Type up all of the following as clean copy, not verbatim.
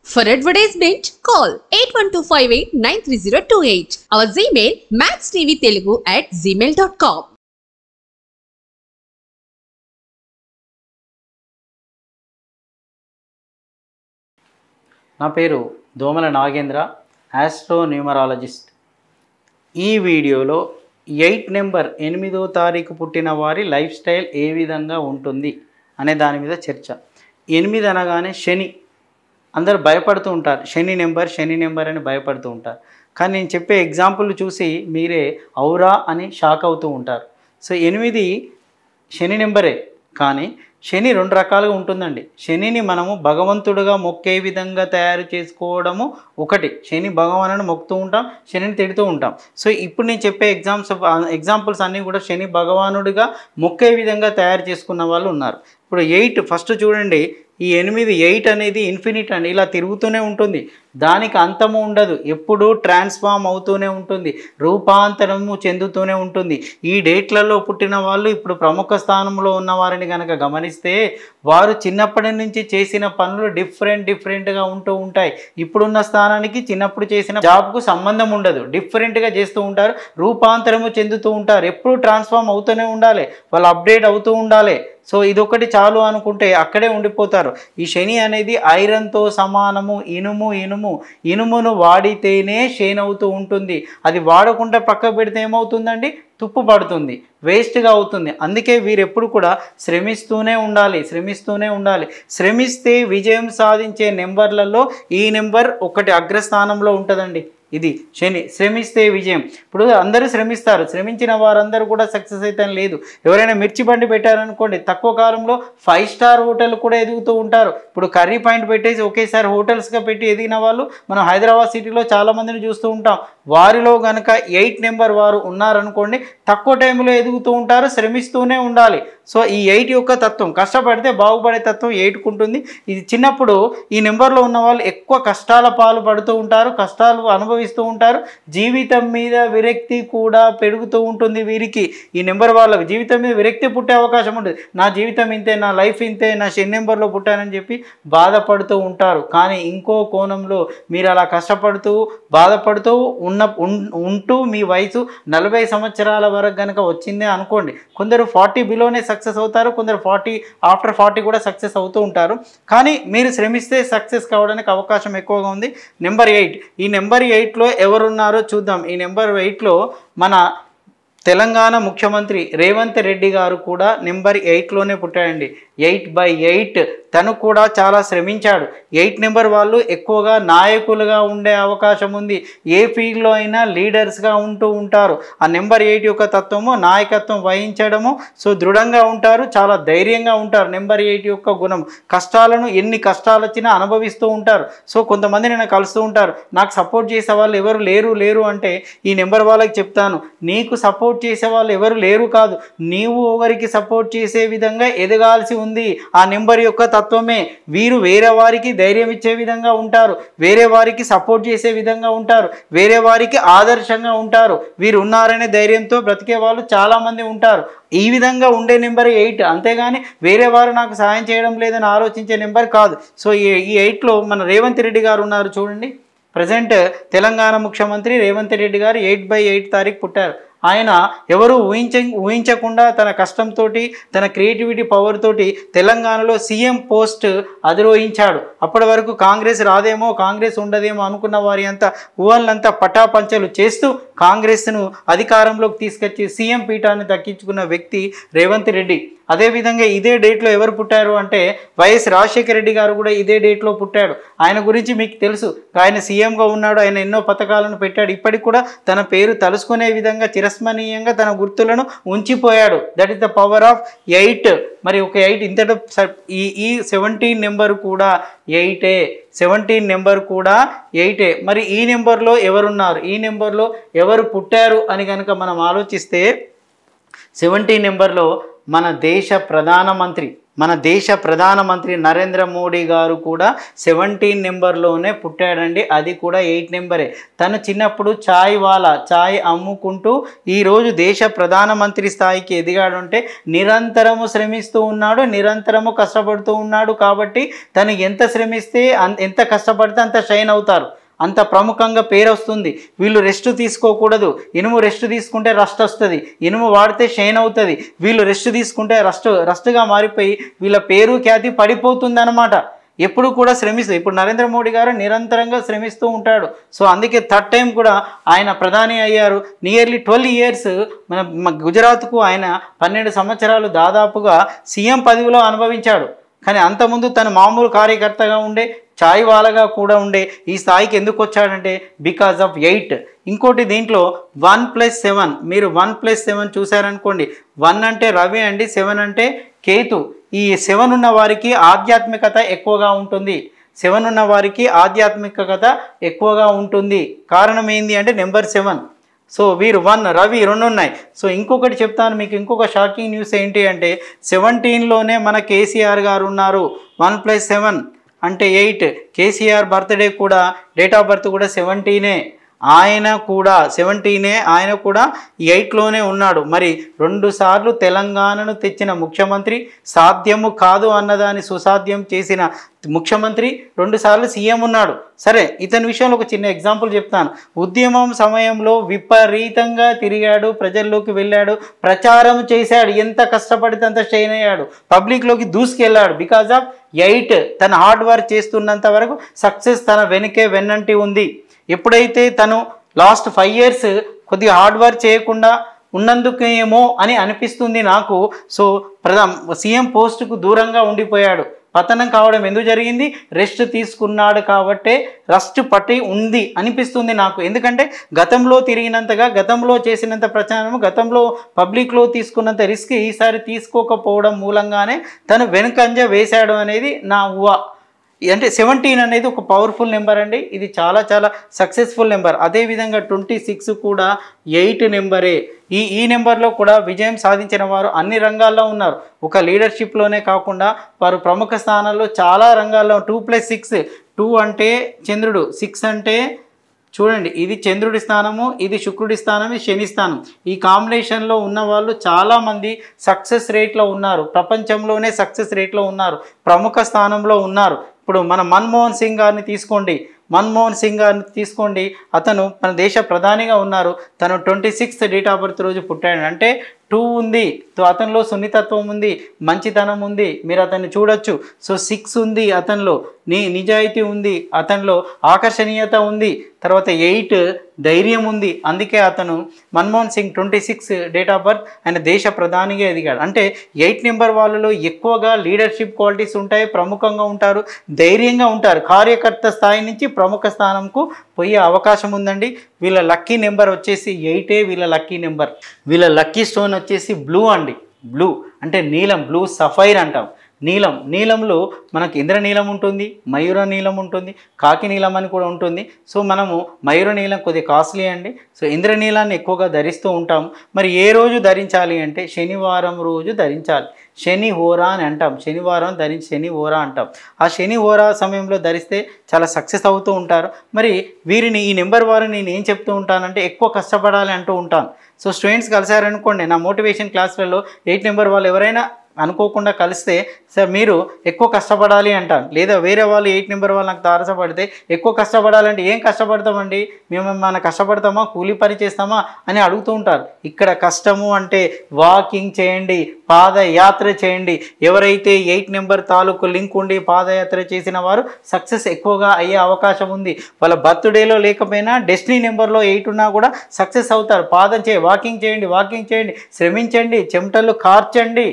For advertisement, call 8125893028. Our Gmail maxtvtelugu@gmail.com. నా పేరు దోమల నాగేంద్ర, ఆస్ట్రో న్యూమరాలజిస్ట్. ఈ వీడియోలో 8 నెంబర్ 8వ తారీఖు పుట్టిన వారి లైఫ్ స్టైల్ ఏ విధంగా ఉంటుంది అనే దాని మీద చర్చ. 8 అనగానే శని, అందరు భయపడుతూ ఉంటారు. శని నెంబర్ అని భయపడుతూ ఉంటారు. కానీ నేను చెప్పే ఎగ్జాంపుల్ చూసి మీరే ఔరా అని షాక్ అవుతూ ఉంటారు. సో 8 శని నెంబరే, కానీ శని 2 రకాలుగా ఉంటుందండి. శనిని మనము భగవంతుడుగా మొక్కే విధంగా తయారు చేసుకోవడము ఒకటి. శని భగవానుని మొక్కుతూ ఉంటాం, శనిని తిడుతూ ఉంటాం. సో ఇప్పుడు నేను చెప్పే ఎగ్జాంపుల్స్ అన్నీ కూడా శని భగవానుడిగా మొక్కే విధంగా తయారు చేసుకున్న వాళ్ళు ఉన్నారు. ఇప్పుడు 8 ఫస్ట్ చూడండి. ఈ 8 అనేది ఇన్ఫినిట్ అండి. ఇలా తిరుగుతూనే ఉంటుంది, దానికి అంతము ఉండదు, ఎప్పుడూ ట్రాన్స్ఫార్మ్ అవుతూనే ఉంటుంది, రూపాంతరము చెందుతూనే ఉంటుంది. ఈ డేట్లలో పుట్టిన వాళ్ళు ఇప్పుడు ప్రముఖ స్థానంలో ఉన్న వారిని కనుక గమనిస్తే వారు చిన్నప్పటి నుంచి చేసిన పనులు డిఫరెంట్గా ఉంటూ ఉంటాయి. ఇప్పుడున్న స్థానానికి చిన్నప్పుడు చేసిన జాబ్కు సంబంధం ఉండదు, డిఫరెంట్గా చేస్తూ ఉంటారు, రూపాంతరము చెందుతూ ఉంటారు. ఎప్పుడు ట్రాన్స్ఫార్మ్ అవుతూనే ఉండాలి, వాళ్ళు అప్డేట్ అవుతూ ఉండాలి. సో ఇదొకటి చాలు అనుకుంటే అక్కడే ఉండిపోతారు. ఈ శని అనేది ఐరన్తో సమానము. ఇనుమును వాడితేనే షైన్ అవుతూ ఉంటుంది. అది వాడకుండా పక్క పెడితే ఏమవుతుందండి? తుప్పు పడుతుంది, వేస్ట్గా అవుతుంది. అందుకే వీరు ఎప్పుడు కూడా శ్రమిస్తూనే ఉండాలి. శ్రమిస్తే విజయం సాధించే నెంబర్లలో ఈ నెంబర్ ఒకటి అగ్రస్థానంలో ఉంటుందండి. ఇది శని. శ్రమిస్తే విజయం. ఇప్పుడు అందరూ శ్రమిస్తారు, శ్రమించిన వారందరూ కూడా సక్సెస్ అయితే లేదు. ఎవరైనా మిర్చి బండి పెట్టారనుకోండి, తక్కువ కాలంలో 5 స్టార్ హోటల్ కూడా ఎదుగుతూ ఉంటారు. ఇప్పుడు కర్రీ పాయింట్ పెట్టేసి ఒకేసారి హోటల్స్గా పెట్టి ఎదిగిన వాళ్ళు మనం హైదరాబాద్ సిటీలో చాలామందిని చూస్తూ ఉంటాం. వారిలో కనుక 8 నెంబర్ వారు ఉన్నారనుకోండి, తక్కువ టైంలో ఎదుగుతూ ఉంటారు, శ్రమిస్తూనే ఉండాలి. సో ఈ 8 యొక్క తత్వం, కష్టపడితే బాగుపడే తత్వం 8కు ఉంటుంది. ఇది చిన్నప్పుడు ఈ నెంబర్లో ఉన్న వాళ్ళు ఎక్కువ కష్టాల పాలు పడుతూ ఉంటారు, కష్టాలు అనుభవిస్తూ ఉంటారు. జీవితం మీద విరక్తి కూడా పెరుగుతూ ఉంటుంది వీరికి. ఈ నెంబర్ వాళ్ళకు జీవితం మీద విరక్తి పుట్టే అవకాశం ఉంటుంది. నా జీవితం ఇంతే, నా లైఫ్ ఇంతే, నా శని నెంబర్లో పుట్టానని చెప్పి బాధపడుతూ ఉంటారు. కానీ ఇంకో కోణంలో మీరు అలా కష్టపడుతూ బాధపడుతూ ఉంటూ మీ వయసు 40 సంవత్సరాల వరకు కనుక వచ్చిందే అనుకోండి, కొందరు 40 బిలోనే సక్సెస్ అవుతారు, కొందరు ఆఫ్టర్ 40 కూడా సక్సెస్ అవుతూ ఉంటారు. కానీ మీరు శ్రమిస్తే సక్సెస్ కావడానికి అవకాశం ఎక్కువగా ఉంది. నెంబర్ 8. ఈ నెంబర్ 8లో ఎవరున్నారో చూద్దాం. ఈ నెంబర్ 8లో మన తెలంగాణ ముఖ్యమంత్రి రేవంత్ రెడ్డి గారు కూడా నెంబర్ 8లోనే పుట్టాడండి. 8/8 తను కూడా చాలా శ్రమించాడు. 8 నెంబర్ వాళ్ళు ఎక్కువగా నాయకులుగా ఉండే అవకాశం ఉంది. ఏ ఫీల్డ్లో అయినా లీడర్స్గా ఉంటూ ఉంటారు. ఆ నెంబర్ 8 యొక్క తత్వము నాయకత్వం వహించడము. సో దృఢంగా ఉంటారు, చాలా ధైర్యంగా ఉంటారు. నెంబర్ 8 యొక్క గుణం, కష్టాలను ఎన్ని కష్టాలు వచ్చినా అనుభవిస్తూ ఉంటారు. సో కొంతమంది నేను కలుస్తూ ఉంటారు, నాకు సపోర్ట్ చేసే వాళ్ళు ఎవరు లేరు అంటే ఈ నెంబర్ వాళ్ళకి చెప్తాను, నీకు సపోర్ట్ చేసే వాళ్ళు ఎవరు లేరు కాదు, నీవు ఒకరికి సపోర్ట్ చేసే విధంగా ఎదగాల్సి ఉంది. ఆ నెంబర్ యొక్క తత్వమే. వీరు వేరే వారికి ధైర్యం ఇచ్చే విధంగా ఉంటారు, వేరే వారికి సపోర్ట్ చేసే విధంగా ఉంటారు, వేరే వారికి ఆదర్శంగా ఉంటారు. వీరు ఉన్నారనే ధైర్యంతో బ్రతికే వాళ్ళు చాలామంది ఉంటారు. ఈ విధంగా ఉండే నెంబర్ 8. అంతేగాని వేరే వారు నాకు సాయం చేయడం లేదని ఆలోచించే నెంబర్ కాదు. సో ఈ 8లో మన రేవంత్ రెడ్డి గారు ఉన్నారు చూడండి. ప్రజెంట్ తెలంగాణ ముఖ్యమంత్రి రేవంత్ రెడ్డి గారు 8/8 తారీఖు పుట్టారు. ఆయన ఎవరు ఊహించకుండా తన కష్టంతో, తన క్రియేటివిటీ పవర్ తోటి తెలంగాణలో సీఎం పోస్ట్ అధిరోహించాడు. అప్పటి వరకు కాంగ్రెస్ రాదేమో, కాంగ్రెస్ ఉండదేమో అనుకున్న వారి అంతా ఊహలంతా పటాపంచలు చేస్తూ కాంగ్రెస్ను అధికారంలోకి తీసుకొచ్చి సీఎం పీఠాన్ని దక్కించుకున్న వ్యక్తి రేవంత్ రెడ్డి. అదేవిధంగా ఇదే డేట్లో ఎవరు పుట్టారు అంటే వైఎస్ రాజశేఖర రెడ్డి గారు కూడా ఇదే డేట్లో పుట్టాడు. ఆయన గురించి మీకు తెలుసు, ఆయన సీఎంగా ఉన్నాడు, ఆయన ఎన్నో పథకాలను పెట్టాడు. ఇప్పటికి కూడా తన పేరు తలుసుకునే విధంగా చిరస్మరణీయంగా తన గుర్తులను ఉంచిపోయాడు. That is the power of 8. మరి ఒక 8 ఇంతటా ఈ 17 నెంబర్ కూడా 8. 17 నెంబర్ కూడా 8. మరి ఈ నెంబర్లో ఎవరున్నారు, ఈ నెంబర్లో ఎవరు పుట్టారు అని కనుక మనం ఆలోచిస్తే 17 నెంబర్లో మన దేశ ప్రధానమంత్రి మన దేశ ప్రధానమంత్రి నరేంద్ర మోడీ గారు కూడా 17 నెంబర్లోనే పుట్టాడండి. అది కూడా 8 నెంబరే. తను చిన్నప్పుడు చాయ్ అమ్ముకుంటూ ఈరోజు దేశ ప్రధానమంత్రి స్థాయికి ఎదిగాడు అంటే నిరంతరము శ్రమిస్తూ ఉన్నాడు, నిరంతరము కష్టపడుతూ ఉన్నాడు. కాబట్టి తను ఎంత శ్రమిస్తే ఎంత కష్టపడితే అంత షైన్ అవుతారు, అంత ప్రముఖంగా పేరు వస్తుంది. వీళ్ళు రెస్ట్ తీసుకోకూడదు. ఇనుము రెస్ట్ తీసుకుంటే రస్ట్ వస్తుంది, ఇనుము వాడితే షైన్ అవుతుంది. వీళ్ళు రెస్ట్ తీసుకుంటే రస్ట్గా మారిపోయి వీళ్ళ పేరు ఖ్యాతి పడిపోతుంది అన్నమాట. ఎప్పుడు కూడా శ్రమిస్తుంది. ఇప్పుడు నరేంద్ర మోడీ గారు నిరంతరంగా శ్రమిస్తూ ఉంటాడు. సో అందుకే థర్డ్ టైం కూడా ఆయన ప్రధాని అయ్యారు. నియర్లీ 12 ఇయర్స్ మన గుజరాత్కు ఆయన 12 సంవత్సరాలు దాదాపుగా సీఎం పదవిలో అనుభవించాడు. కానీ అంతకుముందు తను మామూలు కార్యకర్తగా ఉండే, చాయ్ వాలాగా కూడా ఉండే ఈ స్థాయికి ఎందుకు వచ్చాడంటే బికాజ్ ఆఫ్ 8. ఇంకోటి దీంట్లో 1+7, మీరు 1+7 చూసారనుకోండి. 1 అంటే రవి అండి, 7 అంటే కేతు. ఈ 7 ఉన్న వారికి ఆధ్యాత్మికత ఎక్కువగా ఉంటుంది. 7 ఉన్న వారికి ఆధ్యాత్మికత ఎక్కువగా ఉంటుంది. కారణం ఏంటి అంటే నెంబర్ 7. సో వీరు 1 రవి 2 ఉన్నాయి. సో ఇంకొకటి చెప్తాను మీకు, ఇంకొక షాకింగ్ న్యూస్ ఏంటి అంటే 17లోనే మన కేసీఆర్ గారు ఉన్నారు. 1+7 అంటే 8. కేసీఆర్ బర్త్డే కూడా, డేట్ ఆఫ్ బర్త్ కూడా 17. ఆయన కూడా 17, ఆయన కూడా 8లోనే ఉన్నాడు. మరి 2 సార్లు తెలంగాణను తెచ్చిన ముఖ్యమంత్రి, సాధ్యము కాదు అన్నదాన్ని సుసాధ్యం చేసిన ముఖ్యమంత్రి, 2 సార్లు సీఎం ఉన్నాడు. సరే, ఇతని విషయంలో ఒక చిన్న ఎగ్జాంపుల్ చెప్తాను. ఉద్యమం సమయంలో విపరీతంగా తిరిగాడు, ప్రజల్లోకి వెళ్ళాడు, ప్రచారం చేశాడు. ఎంత కష్టపడితే అంత షైన్ అయ్యాడు, పబ్లిక్లోకి దూసుకెళ్ళాడు. Because of 8. తన హార్డ్ వర్క్ చేస్తున్నంత వరకు సక్సెస్ తన వెన్నంటి ఉంది. ఎప్పుడైతే తను లాస్ట్ 5 ఇయర్స్ కొద్దిగా హార్డ్ వర్క్ చేయకుండా ఉన్నందుకేమో అని అనిపిస్తుంది నాకు. సో సీఎం పోస్టుకు దూరంగా ఉండిపోయాడు. పతనం కావడం ఎందుకు జరిగింది? రెస్ట్ తీసుకున్నాడు కాబట్టే రెస్ట్ పట్టి ఉంది అనిపిస్తుంది నాకు. ఎందుకంటే గతంలో తిరిగినంతగా, గతంలో చేసినంత ప్రచారం, గతంలో పబ్లిక్లో తీసుకున్నంత రిస్క్ ఈసారి తీసుకోకపోవడం మూలంగానే తను వెనుకంజ వేశాడు అనేది నా ఊహ. అంటే 17 అనేది ఒక పవర్ఫుల్ నెంబర్ అండి. ఇది చాలా చాలా సక్సెస్ఫుల్ నెంబర్. అదేవిధంగా 26 కూడా 8 నెంబరే. ఈ నెంబర్లో కూడా విజయం సాధించిన వారు అన్ని రంగాల్లో ఉన్నారు. ఒక లీడర్షిప్లోనే కాకుండా వారు ప్రముఖ స్థానాల్లో చాలా రంగాల్లో. 2+6, 2 అంటే చంద్రుడు, 6 అంటే చూడండి, ఇది చంద్రుడి స్థానము, ఇది శుక్రుడి స్థానం, ఇది శని స్థానం. ఈ కాంబినేషన్లో ఉన్న వాళ్ళు చాలామంది సక్సెస్ రేట్లో ఉన్నారు. ప్రపంచంలోనే సక్సెస్ రేట్లో ఉన్నారు, ప్రముఖ స్థానంలో ఉన్నారు. ఇప్పుడు మన మన్మోహన్ సింగ్ గారిని తీసుకోండి. అతను మన దేశ ప్రధానిగా ఉన్నారు. తను 26th డేట్ ఆఫ్ బర్త్ రోజు పుట్టాడు. అంటే 2 ఉంది. సో అతనిలో సున్నితత్వం ఉంది, మంచితనం ఉంది, మీరు అతన్ని చూడొచ్చు. సో 6 ఉంది అతనిలో, నిజాయితీ ఉంది అతనిలో, ఆకర్షణీయత ఉంది. తర్వాత 8 ధైర్యం ఉంది. అందుకే అతను Manmohan Singh 26 date of birth ఆయన దేశ ప్రధానిగా ఎదిగాడు. అంటే 8 నెంబర్ వాళ్ళలో ఎక్కువగా లీడర్షిప్ క్వాలిటీస్ ఉంటాయి, ప్రముఖంగా ఉంటారు, ధైర్యంగా ఉంటారు. కార్యకర్త స్థాయి నుంచి ప్రముఖ స్థానంకు పోయే అవకాశం ఉందండి. వీళ్ళ లక్కీ నెంబర్ వచ్చేసి 8. వీళ్ళ లక్కీ నెంబర్, వీళ్ళ లక్కీ స్టోన్ వచ్చేసి బ్లూ అండి. బ్లూ అంటే నీలం, బ్లూ సఫైర్ అంటాం. నీలంలో మనకు ఇంద్ర నీలం ఉంటుంది, మయూర నీలం ఉంటుంది, కాకి నీలం అని కూడా ఉంటుంది. సో మనము మయూర నీలం కొద్దిగా కాస్ట్లీ అండి. సో ఇంద్ర నీలాన్ని ఎక్కువగా ధరిస్తూ ఉంటాము. మరి ఏ రోజు ధరించాలి అంటే శనివారం రోజు ధరించాలి. శని హోరా అని అంటాం. శనివారం ధరించి శని హోరా అంటాం. ఆ శని హోరా సమయంలో ధరిస్తే చాలా సక్సెస్ అవుతూ ఉంటారు. మరి వీరిని, ఈ నెంబర్ వారిని నేను ఏం చెప్తూ ఉంటానంటే ఎక్కువ కష్టపడాలి అంటూ ఉంటాను. సో స్టూడెంట్స్ కలిసారనుకోండి, నా మోటివేషన్ క్లాసులలో 8 నెంబర్ వాళ్ళు ఎవరైనా అనుకోకుండా కలిస్తే, సార్ మీరు ఎక్కువ కష్టపడాలి అంటాను. లేదా వేరే వాళ్ళు 8 నెంబర్ వాళ్ళు నాకు తారసపడితే ఎక్కువ కష్టపడాలంటే ఏం కష్టపడతామండి, మేము మన కష్టపడతామా, కూలి పని చేస్తామా అని అడుగుతూ ఉంటారు. ఇక్కడ కష్టము అంటే వాకింగ్ చేయండి, పాదయాత్ర చేయండి. ఎవరైతే 8 నెంబర్ తాలూకు లింక్ ఉండి పాదయాత్ర చేసిన వారు సక్సెస్ ఎక్కువగా అయ్యే అవకాశం ఉంది. వాళ్ళ బర్త్డేలో లేకపోయినా డెస్టినీ నెంబర్లో 8 ఉన్నా కూడా సక్సెస్ అవుతారు. వాకింగ్ చేయండి, శ్రమించండి, చెమటలు కార్చండి,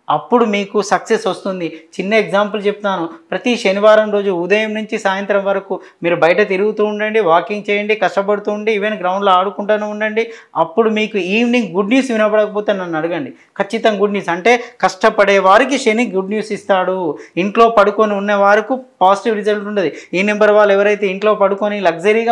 అప్పుడు మీకు సక్సెస్ వస్తుంది. చిన్న ఎగ్జాంపుల్ చెప్తాను. ప్రతి శనివారం రోజు ఉదయం నుంచి సాయంత్రం వరకు మీరు బయట తిరుగుతూ ఉండండి, వాకింగ్ చేయండి, కష్టపడుతూ ఉండి, ఈవెన్ గ్రౌండ్లో ఆడుకుంటూనే ఉండండి. అప్పుడు మీకు ఈవినింగ్ గుడ్ న్యూస్ వినపడకపోతే నన్ను అడగండి, ఖచ్చితంగా గుడ్ న్యూస్. అంటే కష్టపడే వారికి శని గుడ్ న్యూస్ ఇస్తాడు. ఇంట్లో పడుకొని ఉన్న వారికి పాజిటివ్ రిజల్ట్ ఉండదు. ఈ నెంబర్ వాళ్ళు ఎవరైతే ఇంట్లో పడుకొని లగ్జరీగా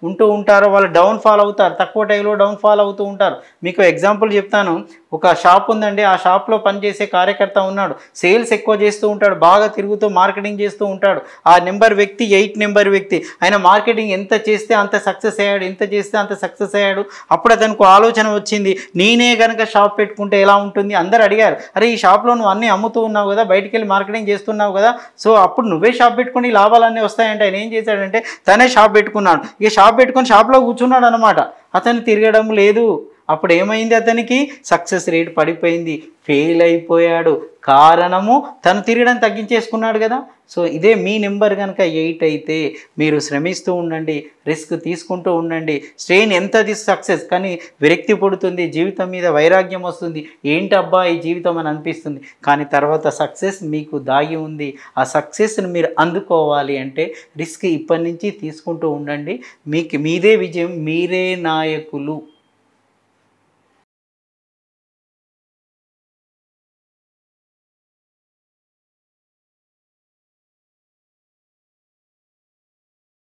ఉంటూ ఉంటారో వాళ్ళు డౌన్ ఫాల్ అవుతారు. తక్కువ టైంలో డౌన్ ఫాల్ అవుతూ ఉంటారు. మీకు ఎగ్జాంపుల్ చెప్తాను. ఒక షాప్ ఉందండి, ఉందండి, ఆ షాప్లో పనిచేసే కార్యకర్త ఉన్నాడు, సేల్స్ ఎక్కువ చేస్తూ ఉంటాడు, బాగా తిరుగుతూ మార్కెటింగ్ చేస్తూ ఉంటాడు. ఆ నెంబర్ వ్యక్తి 8 నెంబర్ వ్యక్తి, ఆయన మార్కెటింగ్ ఎంత చేస్తే అంత సక్సెస్ అయ్యాడు, ఎంత చేస్తే అంత సక్సెస్ అయ్యాడు. అప్పుడు అతనికి ఆలోచన వచ్చింది, నేనే కనుక షాప్ పెట్టుకుంటే ఎలా ఉంటుంది. అందరు అడిగారు, అరే ఈ షాప్లో నువ్వు అన్నీ అమ్ముతూ ఉన్నావు కదా, బయటికి వెళ్ళి మార్కెటింగ్ చేస్తున్నావు కదా, సో అప్పుడు నువ్వే షాప్ పెట్టుకుని లాభాలన్నీ వస్తాయంటే ఆయన ఏం చేశాడంటే తనే షాప్ పెట్టుకున్నాడు. ఇక షాప్ పెట్టుకొని షాప్లో కూర్చున్నాడు అనమాట. అతను తిరగడం లేదు. అప్పుడు ఏమైంది, అతనికి సక్సెస్ రేట్ పడిపోయింది, ఫెయిల్ అయిపోయాడు. కారణము తను తిరగడం తగ్గించేసుకున్నాడు కదా. సో ఇదే మీ నెంబర్ కనుక 8 అయితే మీరు శ్రమిస్తూ ఉండండి, రిస్క్ తీసుకుంటూ ఉండండి. స్ట్రెయిన్ ఎంత సక్సెస్ కానీ విరక్తి పుడుతుంది, జీవితం మీద వైరాగ్యం వస్తుంది, ఏంటబ్బా ఈ జీవితం అని అనిపిస్తుంది. కానీ తర్వాత సక్సెస్ మీకు దాగి ఉంది. ఆ సక్సెస్ని మీరు అందుకోవాలి అంటే రిస్క్ ఇప్పటి నుంచి తీసుకుంటూ ఉండండి. మీదే విజయం, మీరే నాయకులు.